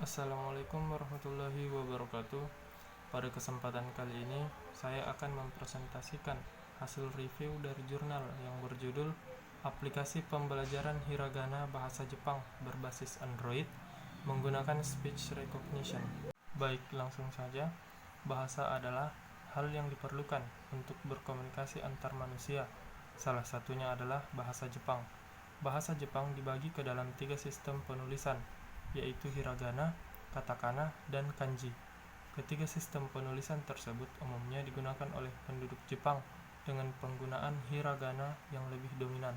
Assalamualaikum warahmatullahi wabarakatuh. Pada kesempatan kali ini, saya akan mempresentasikan hasil review dari jurnal yang berjudul Aplikasi Pembelajaran Hiragana Bahasa Jepang berbasis Android menggunakan Speech Recognition. Baik, langsung saja. Bahasa adalah hal yang diperlukan untuk berkomunikasi antar manusia. Salah satunya adalah bahasa Jepang. Bahasa Jepang dibagi ke dalam 3 sistem penulisan, yaitu hiragana, katakana, dan kanji. Ketiga sistem penulisan tersebut umumnya digunakan oleh penduduk Jepang dengan penggunaan hiragana yang lebih dominan.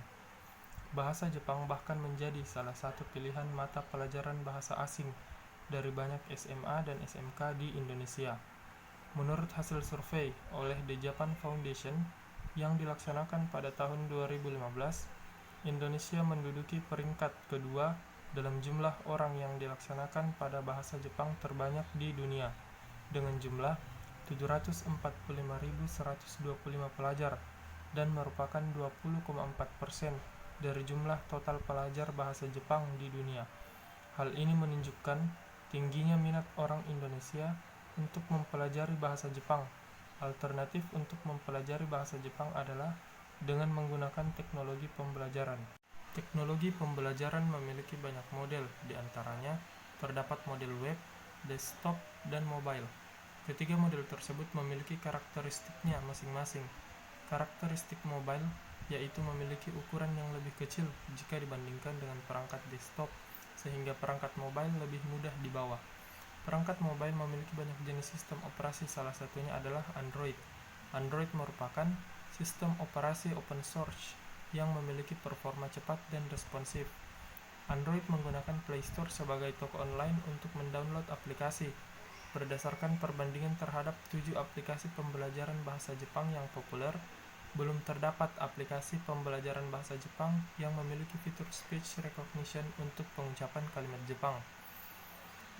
Bahasa Jepang bahkan menjadi salah satu pilihan mata pelajaran bahasa asing dari banyak SMA dan SMK di Indonesia. Menurut hasil survei oleh The Japan Foundation yang dilaksanakan pada tahun 2015, Indonesia menduduki peringkat kedua dalam jumlah orang yang dilaksanakan pada bahasa Jepang terbanyak di dunia, dengan jumlah 745.125 pelajar dan merupakan 20,4% dari jumlah total pelajar bahasa Jepang di dunia. Hal ini menunjukkan tingginya minat orang Indonesia untuk mempelajari bahasa Jepang. Alternatif untuk mempelajari bahasa Jepang adalah dengan menggunakan teknologi pembelajaran. Teknologi pembelajaran memiliki banyak model, di antaranya terdapat model web, desktop, dan mobile. Ketiga model tersebut memiliki karakteristiknya masing-masing. Karakteristik mobile yaitu memiliki ukuran yang lebih kecil jika dibandingkan dengan perangkat desktop, sehingga perangkat mobile lebih mudah dibawa. Perangkat mobile memiliki banyak jenis sistem operasi, salah satunya adalah Android. Android merupakan sistem operasi open source yang memiliki performa cepat dan responsif. Android menggunakan Play Store sebagai toko online untuk mendownload aplikasi. Berdasarkan perbandingan terhadap 7 aplikasi pembelajaran bahasa Jepang yang populer, belum terdapat aplikasi pembelajaran bahasa Jepang yang memiliki fitur speech recognition untuk pengucapan kalimat Jepang.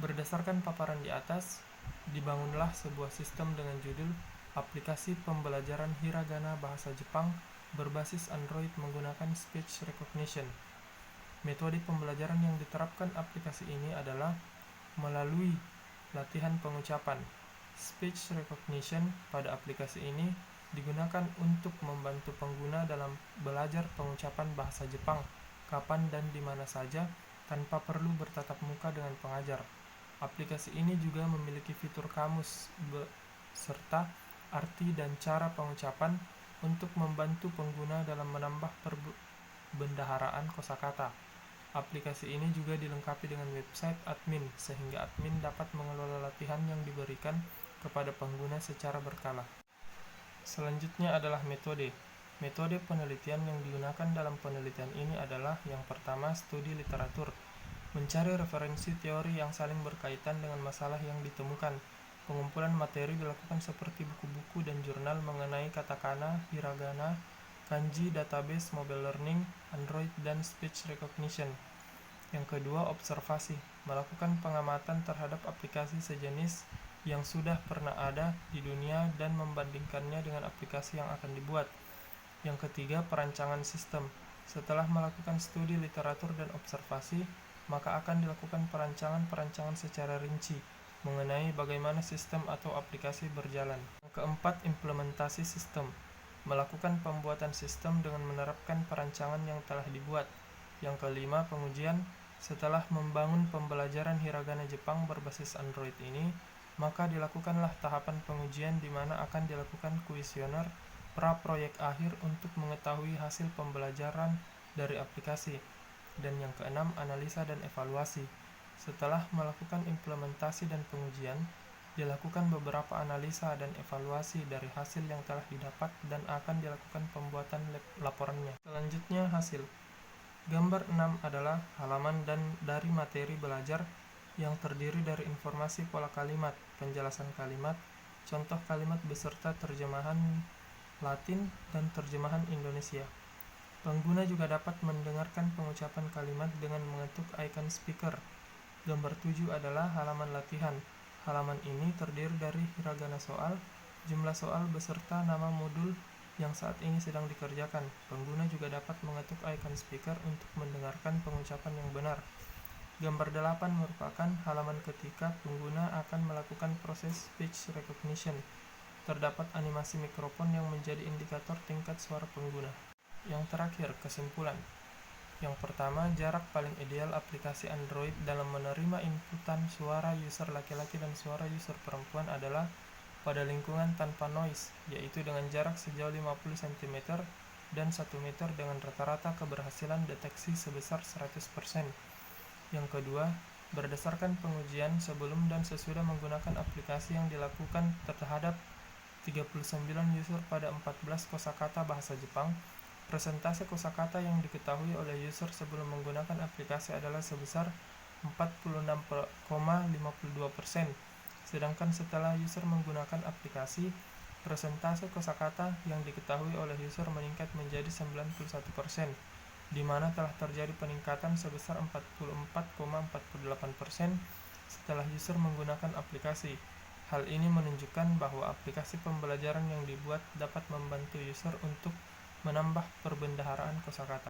Berdasarkan paparan di atas, dibangunlah sebuah sistem dengan judul Aplikasi Pembelajaran Hiragana Bahasa Jepang berbasis Android menggunakan Speech Recognition. Metode pembelajaran yang diterapkan aplikasi ini adalah melalui latihan pengucapan. Speech Recognition pada aplikasi ini digunakan untuk membantu pengguna dalam belajar pengucapan bahasa Jepang kapan dan di mana saja tanpa perlu bertatap muka dengan pengajar. Aplikasi ini juga memiliki fitur kamus serta arti dan cara pengucapan untuk membantu pengguna dalam menambah perbendaharaan kosakata. Aplikasi ini juga dilengkapi dengan website admin, sehingga admin dapat mengelola latihan yang diberikan kepada pengguna secara berkala. Selanjutnya adalah metode. Metode penelitian yang digunakan dalam penelitian ini adalah yang pertama, studi literatur. Mencari referensi teori yang saling berkaitan dengan masalah yang ditemukan. Pengumpulan materi dilakukan seperti buku-buku dan jurnal mengenai katakana, hiragana, kanji, database, mobile learning, Android, dan speech recognition. Yang kedua, observasi. Melakukan pengamatan terhadap aplikasi sejenis yang sudah pernah ada di dunia dan membandingkannya dengan aplikasi yang akan dibuat. Yang ketiga, perancangan sistem. Setelah melakukan studi literatur dan observasi, maka akan dilakukan perancangan secara rinci mengenai bagaimana sistem atau aplikasi berjalan. Yang keempat, implementasi sistem. Melakukan pembuatan sistem dengan menerapkan perancangan yang telah dibuat. Yang kelima, pengujian. Setelah membangun pembelajaran hiragana Jepang berbasis Android ini, maka dilakukanlah tahapan pengujian di mana akan dilakukan kuesioner pra-proyek akhir untuk mengetahui hasil pembelajaran dari aplikasi. Dan yang keenam, analisa dan evaluasi. Setelah melakukan implementasi dan pengujian, dilakukan beberapa analisa dan evaluasi dari hasil yang telah didapat dan akan dilakukan pembuatan laporannya. Selanjutnya, hasil. Gambar 6 adalah halaman dari materi belajar yang terdiri dari informasi pola kalimat, penjelasan kalimat, contoh kalimat beserta terjemahan Latin dan terjemahan Indonesia. Pengguna juga dapat mendengarkan pengucapan kalimat dengan mengetuk icon speaker. Gambar 7 adalah halaman latihan. Halaman ini terdiri dari hiragana soal, jumlah soal beserta nama modul yang saat ini sedang dikerjakan. Pengguna juga dapat mengetuk icon speaker untuk mendengarkan pengucapan yang benar. Gambar 8 merupakan halaman ketika pengguna akan melakukan proses speech recognition. Terdapat animasi mikrofon yang menjadi indikator tingkat suara pengguna. Yang terakhir, kesimpulan. Yang pertama, jarak paling ideal aplikasi Android dalam menerima inputan suara user laki-laki dan suara user perempuan adalah pada lingkungan tanpa noise, yaitu dengan jarak sejauh 50 cm dan 1 meter dengan rata-rata keberhasilan deteksi sebesar 100%. Yang kedua, berdasarkan pengujian sebelum dan sesudah menggunakan aplikasi yang dilakukan terhadap 39 user pada 14 kosakata bahasa Jepang, persentase kosakata yang diketahui oleh user sebelum menggunakan aplikasi adalah sebesar 46,52%, sedangkan setelah user menggunakan aplikasi, persentase kosakata yang diketahui oleh user meningkat menjadi 91%, di mana telah terjadi peningkatan sebesar 44,48% setelah user menggunakan aplikasi. Hal ini menunjukkan bahwa aplikasi pembelajaran yang dibuat dapat membantu user untuk menambah perbendaharaan kosakata.